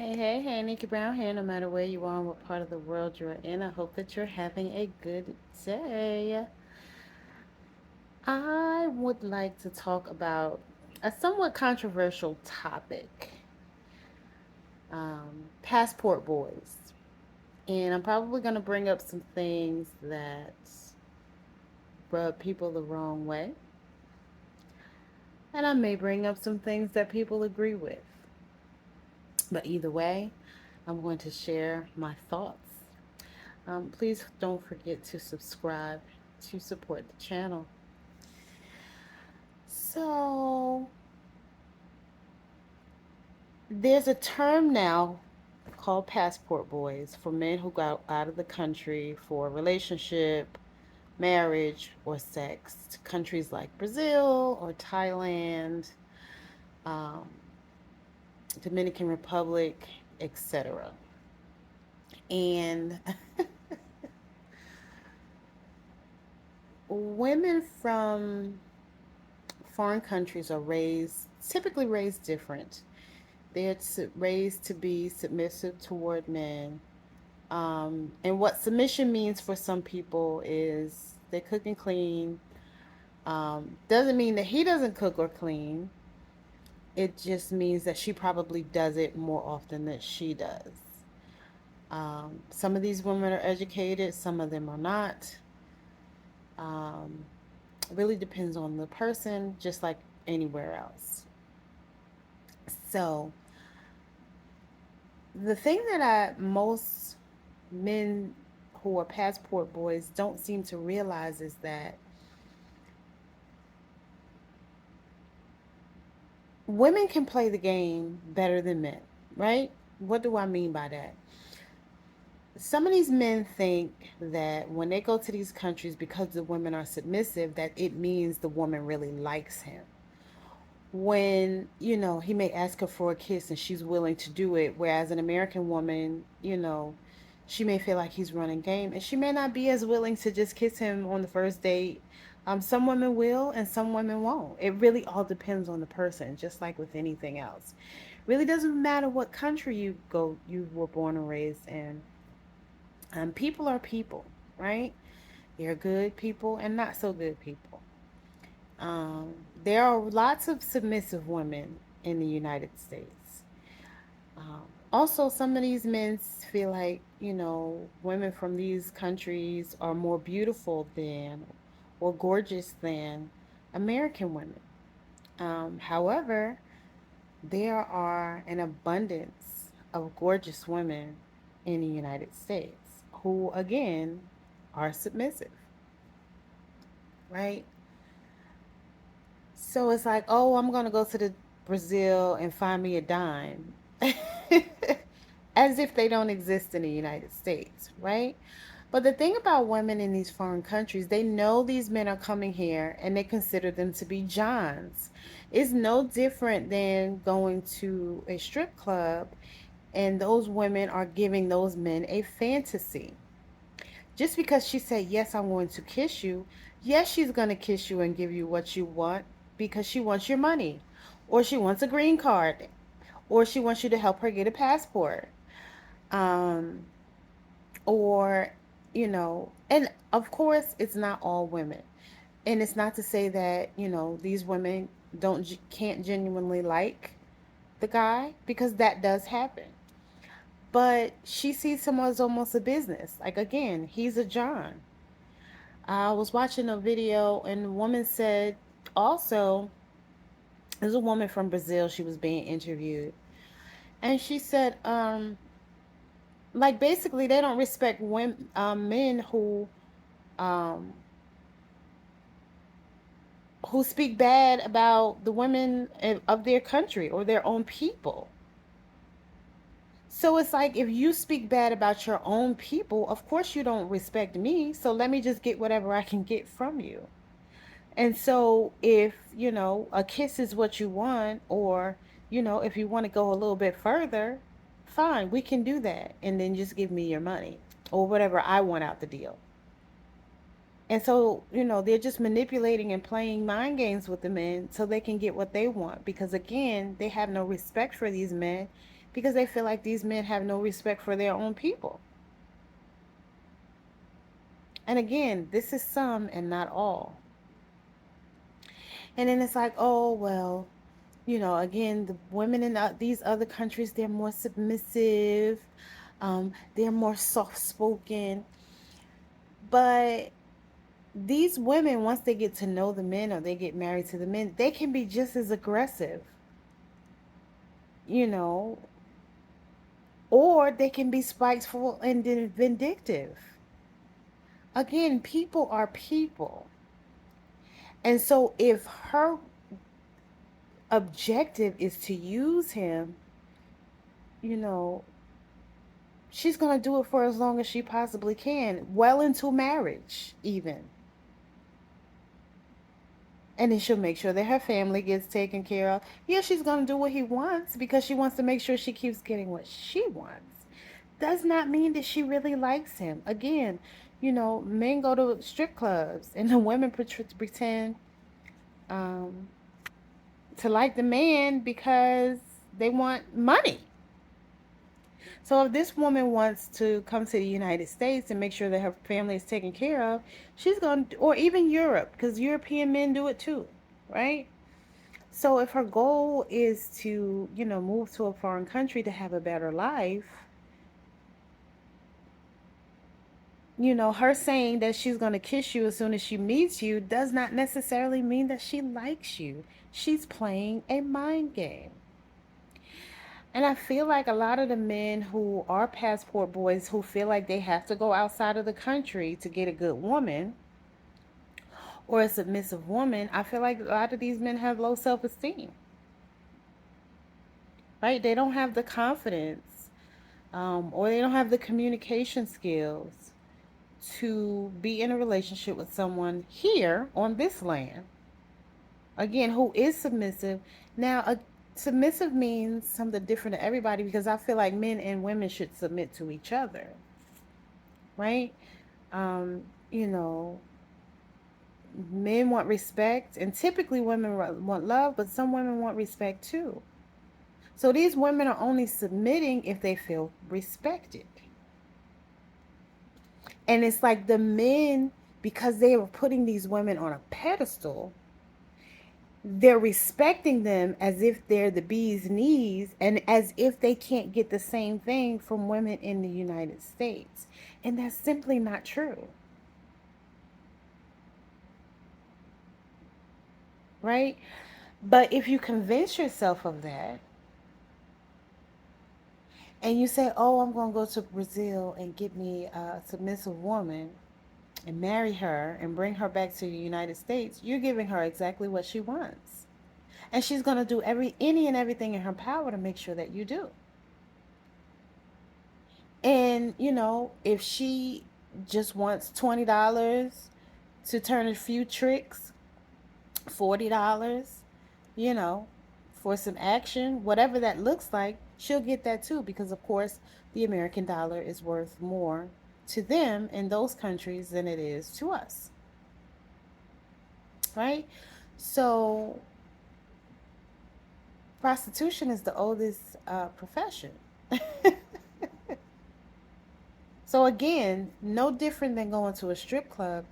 Hey, Nikki Brown here. No matter where you are and what part of the world you're in, I hope that you're having a good day. I would like to talk about a somewhat controversial topic, passport boys. And I'm probably going to bring up some things that rub people the wrong way. And I may bring up some things that people agree with. But either way, I'm going to share my thoughts. Please don't forget to subscribe to support the channel. So, there's a term now called passport boys for men who go out of the country for a relationship, marriage, or sex to countries like Brazil or Thailand, um, Dominican Republic, etc. And women from foreign countries are typically raised different. They're raised to be submissive toward men. And what submission means for some people is they cook and clean. Doesn't mean that he doesn't cook or clean. It just means that she probably does it more often than she does. Some of these women are educated, some of them are not. Um, it really depends on the person, just like anywhere else. So, the thing that most men who are passport boys don't seem to realize is that women can play the game better than men, right? What do I mean by that? Some of these men think that when they go to these countries, because the women are submissive, that it means the woman really likes him. When, he may ask her for a kiss and she's willing to do it, whereas an American woman, she may feel like he's running game and she may not be as willing to just kiss him on the first date. Some women will and some women won't. It really all depends on the person, just like with anything else. Really doesn't matter what country you were born and raised in. People are people, right? There are good people and not so good people. Um, there are lots of submissive women in the United States. Also, some of these men feel like, women from these countries are more beautiful than or gorgeous than American women. However, there are an abundance of gorgeous women in the United States who, again, are submissive, right? So it's like, oh, I'm going to go to the Brazil and find me a dime. As if they don't exist in the United States, right? But the thing about women in these foreign countries, they know these men are coming here and they consider them to be Johns. It's no different than going to a strip club and those women are giving those men a fantasy. Just because she said, yes, I'm going to kiss you, yes, she's going to kiss you and give you what you want because she wants your money, or she wants a green card, or she wants you to help her get a passport. Um, or, and of course, it's not all women. And it's not to say that, these women can't genuinely like the guy because that does happen. But she sees him as almost a business. Like, again, he's a John. I was watching a video and the woman said also, there's a woman from Brazil, she was being interviewed. And she said, like basically they don't respect women, men um, who speak bad about the women of their country or their own people. So it's like if you speak bad about your own people, of course you don't respect me. So let me just get whatever I can get from you. And so if, a kiss is what you want, or, if you want to go a little bit further, fine, we can do that. And then just give me your money or whatever I want out the deal. And so, they're just manipulating and playing mind games with the men so they can get what they want. Because again, they have no respect for these men. because they feel like these men have no respect for their own people. And again, this is some and not all. And then it's like, oh, well, again, the women in these other countries, they're more submissive, they're more soft spoken. But these women, once they get to know the men or they get married to the men, they can be just as aggressive, you know, or they can be spiteful and vindictive. Again, people are people. And so if her objective is to use him, you know, she's going to do it for as long as she possibly can, well into marriage, even. And then she'll make sure that her family gets taken care of. Yeah, she's going to do what he wants because she wants to make sure she keeps getting what she wants. Does not mean that she really likes him. Again, men go to strip clubs and the women pretend um, to like the man because they want money. So if this woman wants to come to the United States and make sure that her family is taken care of, she's going to, or even Europe, because European men do it too, right? So if her goal is to, move to a foreign country to have a better life, her saying that she's going to kiss you as soon as she meets you does not necessarily mean that she likes you. She's playing a mind game. And I feel like a lot of the men who are passport boys who feel like they have to go outside of the country to get a good woman or a submissive woman, I feel like a lot of these men have low self-esteem, right? They don't have the confidence, or they don't have the communication skills to be in a relationship with someone here on this land, again, who is submissive. Now, submissive means something different to everybody because I feel like men and women should submit to each other, right? Um, you know, men want respect, and typically women want love, but some women want respect too. So these women are only submitting if they feel respected. And it's like the men, because they are putting these women on a pedestal, they're respecting them as if they're the bee's knees and as if they can't get the same thing from women in the United States. And that's simply not true. Right? But if you convince yourself of that and you say, oh, I'm going to go to Brazil and get me a submissive woman and marry her and bring her back to the United States, you're giving her exactly what she wants. And she's going to do any and everything in her power to make sure that you do. And, if she just wants $20 to turn a few tricks, $40, you know, for some action, whatever that looks like, she'll get that too because, of course, the American dollar is worth more to them in those countries than it is to us. Right? So, prostitution is the oldest profession. So, again, no different than going to a strip club.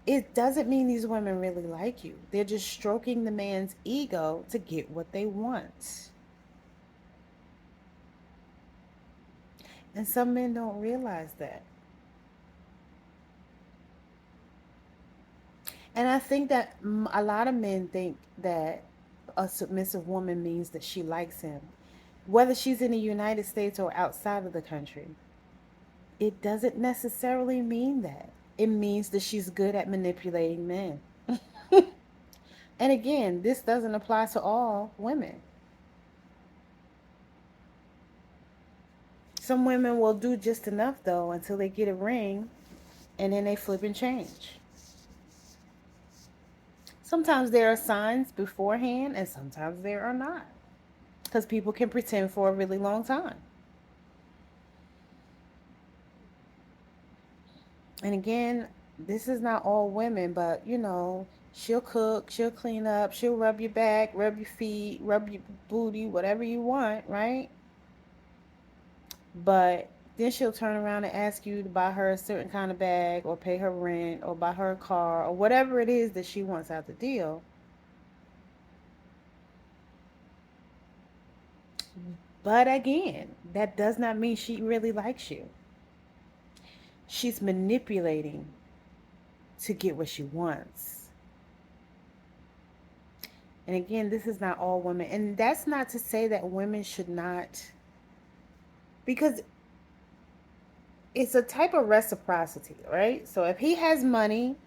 It doesn't mean these women really like you. They're just stroking the man's ego to get what they want. And some men don't realize that. And I think that a lot of men think that a submissive woman means that she likes him. Whether she's in the United States or outside of the country, it doesn't necessarily mean that. It means that she's good at manipulating men. And again, this doesn't apply to all women. Some women will do just enough though until they get a ring and then they flip and change. Sometimes there are signs beforehand and sometimes there are not. Because people can pretend for a really long time. And again, this is not all women, but She'll cook, she'll clean up, she'll rub your back, rub your feet, rub your booty, whatever you want, right? But then she'll turn around and ask you to buy her a certain kind of bag or pay her rent or buy her a car or whatever it is that she wants out the deal. But again, that does not mean she really likes you. She's manipulating to get what she wants. And again, this is not all women. And that's not to say that women should not, because it's a type of reciprocity, right? So if he has money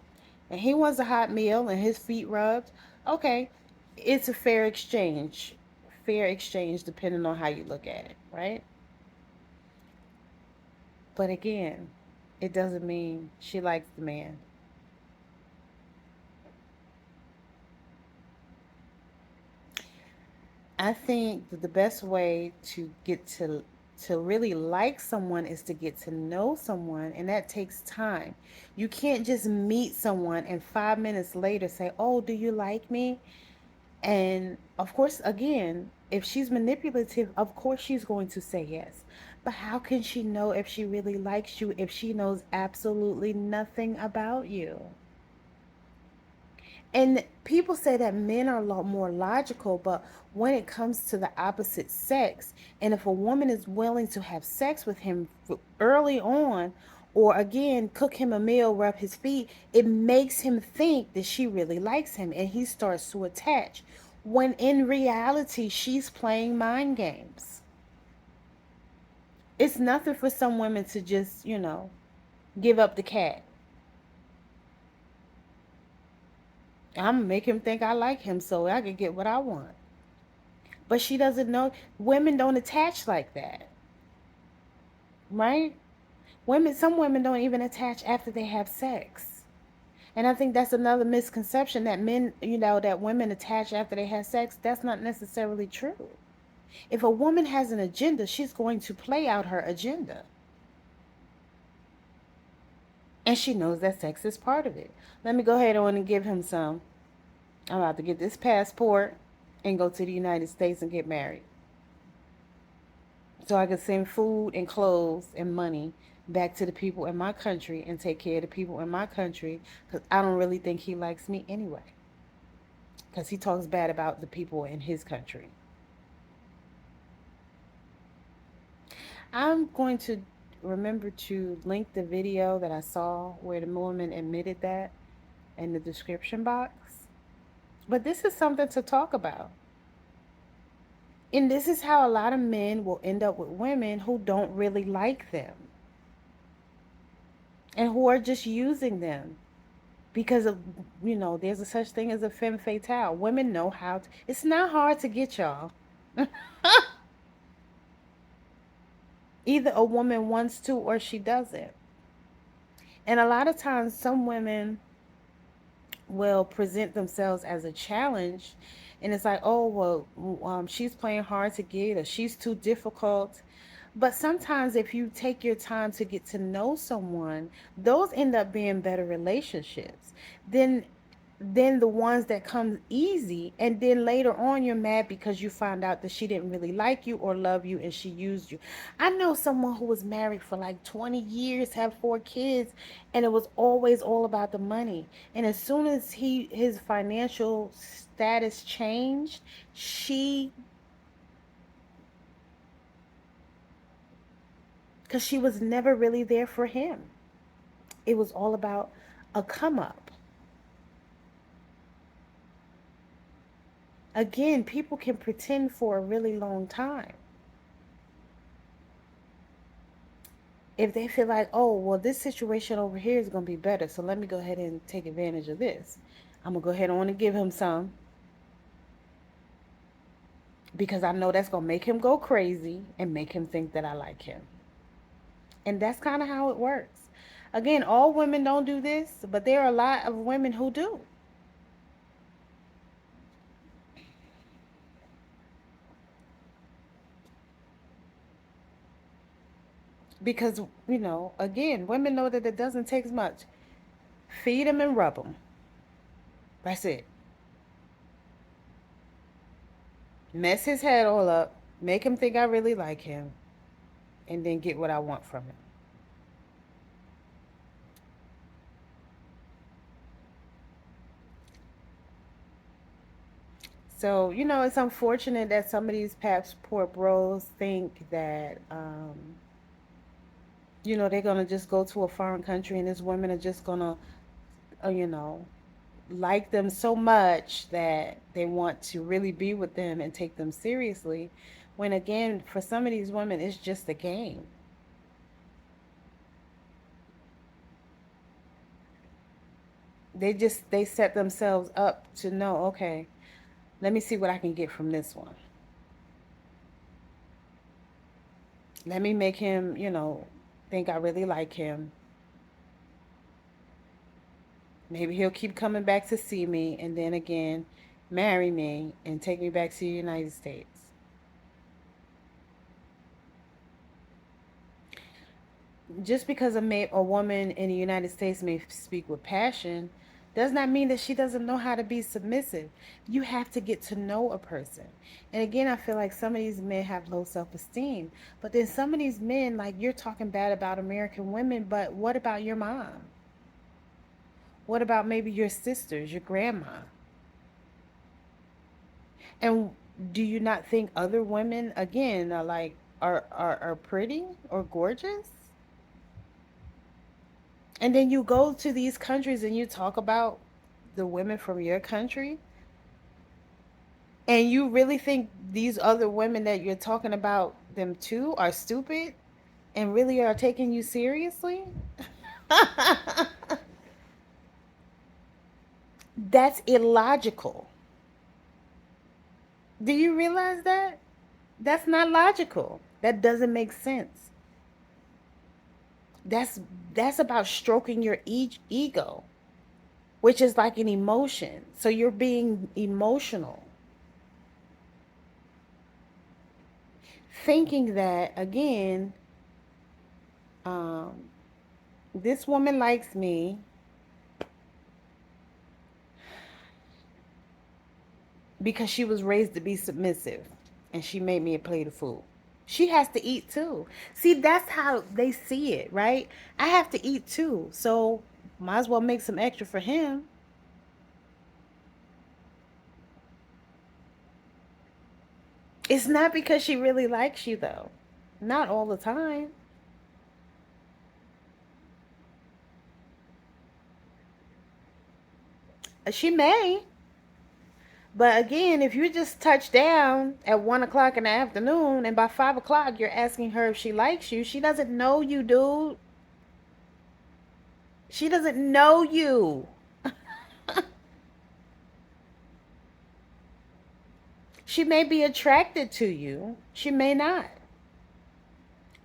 and he wants a hot meal and his feet rubbed, okay, it's a fair exchange. Fair exchange depending on how you look at it, right? But again, it doesn't mean she likes the man. I think that the best way to get to really like someone is to get to know someone, and that takes time. You can't just meet someone and 5 minutes later say, "Oh, do you like me?" And of course, again, if she's manipulative, of course she's going to say yes. But how can she know if she really likes you if she knows absolutely nothing about you? And people say that men are a lot more logical, but when it comes to the opposite sex, and if a woman is willing to have sex with him early on, or again, cook him a meal, rub his feet, it makes him think that she really likes him and he starts to attach. When in reality, she's playing mind games. It's nothing for some women to just, give up the cat. I'm gonna make him think I like him so I can get what I want. But she doesn't know. Women don't attach like that, right? Some women don't even attach after they have sex. And I think that's another misconception that men, that women attach after they have sex. That's not necessarily true. If a woman has an agenda, she's going to play out her agenda. And she knows that sex is part of it. Let me go ahead on and give him some. I'm about to get this passport and go to the United States and get married. So I can send food and clothes and money back to the people in my country and take care of the people in my country, because I don't really think he likes me anyway, because he talks bad about the people in his country. I'm going to remember to link the video that I saw where the woman admitted that in the description box. But this is something to talk about. And this is how a lot of men will end up with women who don't really like them and who are just using them because of, there's a such thing as a femme fatale. Women know how to, it's not hard to get y'all. Either a woman wants to or she doesn't. And a lot of times some women will present themselves as a challenge, and it's like, oh well, she's playing hard to get or she's too difficult. But sometimes if you take your time to get to know someone, those end up being better relationships than the ones that come easy, and then later on you're mad because you find out that she didn't really like you or love you and she used you. I know someone who was married for like 20 years, have 4 kids, and it was always all about the money. And as soon as his financial status changed, she because she was never really there for him. It was all about a come up. Again, people can pretend for a really long time. If they feel like, oh, well, this situation over here is going to be better, so let me go ahead and take advantage of this. I'm going to go ahead on and give him some because I know that's going to make him go crazy and make him think that I like him. And that's kind of how it works. Again, all women don't do this, but there are a lot of women who do. Because, again, women know that it doesn't take much. Feed them and rub them. That's it. Mess his head all up, make him think I really like him, and then get what I want from him. So, it's unfortunate that some of these passport bros think that, they're going to just go to a foreign country and these women are just going to, uh, you know, like them so much that they want to really be with them and take them seriously. When again, for some of these women, it's just a game. They set themselves up to know, okay, let me see what I can get from this one. Let me make him, think I really like him. Maybe he'll keep coming back to see me and then again marry me and take me back to the United States. Just because a woman in the United States may speak with passion does not mean that she doesn't know how to be submissive. You have to get to know a person. And again, I feel like some of these men have low self esteem. But then some of these men, like you're talking bad about American women, but what about your mom? What about maybe your sisters, your grandma? And do you not think other women again are like are pretty or gorgeous? And then you go to these countries and you talk about the women from your country, and you really think these other women that you're talking about them to are stupid and really are taking you seriously? That's illogical. Do you realize that? That's not logical. That doesn't make sense. That's that's about stroking your ego, which is like an emotion. So you're being emotional, thinking that again, um, this woman likes me because she was raised to be submissive and she made me a plate of food. She has to eat too. See, that's how they see it, right? I have to eat too. So might as well make some extra for him. It's not because she really likes you though. Not all the time. She may. But again, if you just touch down at 1 o'clock in the afternoon and by 5 o'clock you're asking her if she likes you, she doesn't know you, dude. She doesn't know you. She may be attracted to you, she may not.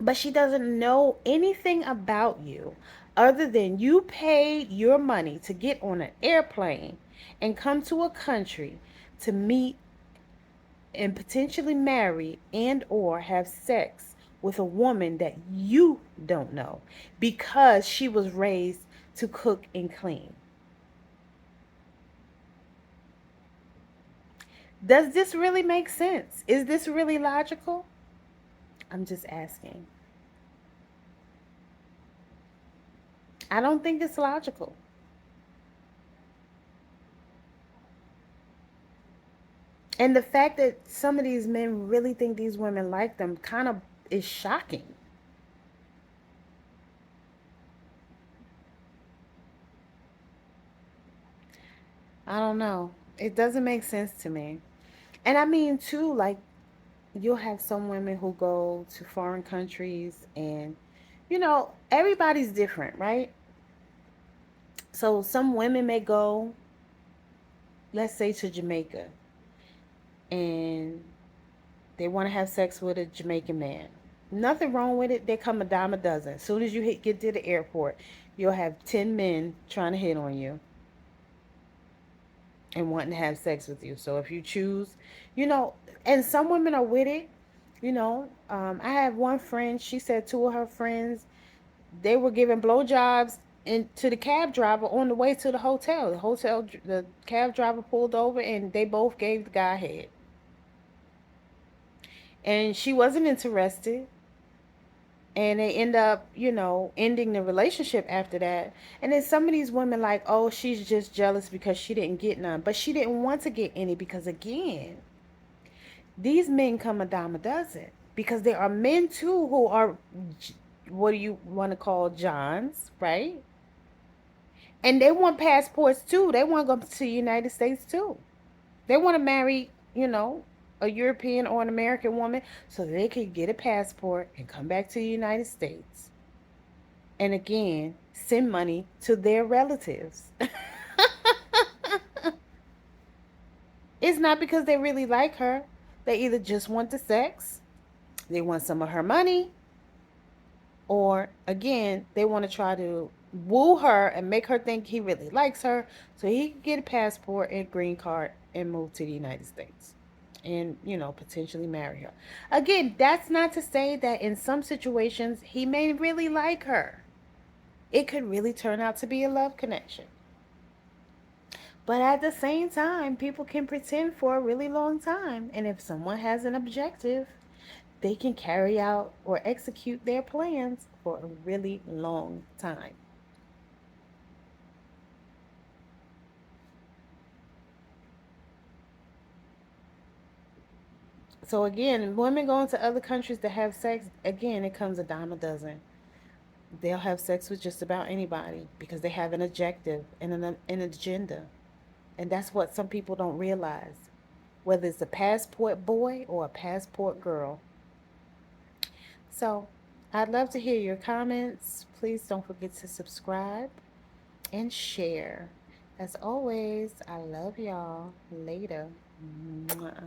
But she doesn't know anything about you other than you paid your money to get on an airplane and come to a country to meet and potentially marry and or have sex with a woman that you don't know because she was raised to cook and clean. Does this really make sense? Is this really logical? I'm just asking. I don't think it's logical. And the fact that some of these men really think these women like them kind of is shocking. I don't know. It doesn't make sense to me. And I mean, too, like, you'll have some women who go to foreign countries and, everybody's different, right? So some women may go, let's say, to Jamaica and they want to have sex with a Jamaican man. Nothing wrong with it. They come a dime a dozen. As soon as you get to the airport, you'll have 10 men trying to hit on you and wanting to have sex with you. So if you choose, and some women are with it. I have one friend. She said two of her friends, they were giving blowjobs to the cab driver on the way to the hotel. The cab driver pulled over and they both gave the guy head. And she wasn't interested. And they end up, ending the relationship after that. And then some of these women like, oh, she's just jealous because she didn't get none. But she didn't want to get any because, again, these men come a dime a dozen. Because there are men too who are, what do you want to call, Johns, right? And they want passports too. They want to go to the United States too. They want to marry, a European or an American woman so they could get a passport and come back to the United States. And again, send money to their relatives. It's not because they really like her. They either just want the sex, they want some of her money, or again, they want to try to woo her and make her think he really likes her so he can get a passport and green card and move to the United States and, potentially marry her. Again, that's not to say that in some situations he may really like her. It could really turn out to be a love connection. But at the same time, people can pretend for a really long time. And if someone has an objective, they can carry out or execute their plans for a really long time. So again, women going to other countries to have sex, again, it comes a dime a dozen. They'll have sex with just about anybody because they have an objective and an agenda. And that's what some people don't realize. Whether it's a passport boy or a passport girl. So I'd love to hear your comments. Please don't forget to subscribe and share. As always, I love y'all. Later. Mwah.